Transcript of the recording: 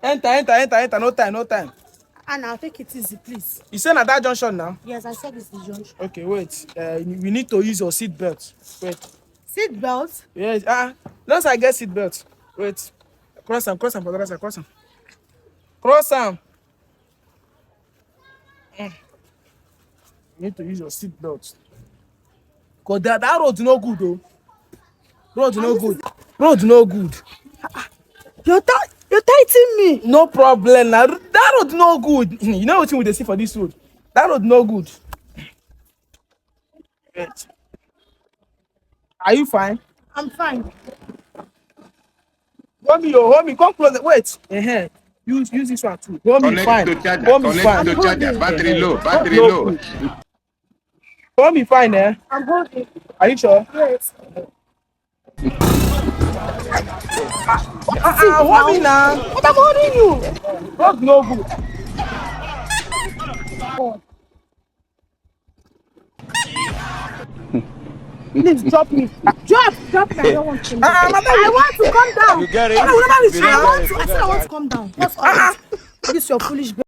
Enter. No time. And I'll take it easy, please. You say at that junction now? Yes, I said it's the junction. Okay, wait. We need to use your seat belt. Wait. Seat belt? Yes. Once I get seat belt. Wait. Cross him for the other side. Cross him. You need to use your seat belt. Because that road no good, though. Road no good. You're tightening me. No problem. Now that road no good. You know what we dey see for this road? That road no good. Wait. Are you fine? I'm fine. Hold me, come close. Wait. Use this one too. Hold me fine. Hold me fine. Battery low. Hold me fine, eh? I'm holding. Are you sure? Yes. Hold me now. But I'm holding you. Road no good. Please drop me. Drop me. I don't want to. I want to come down. You get it? I want to come down. What's all this? This your foolish.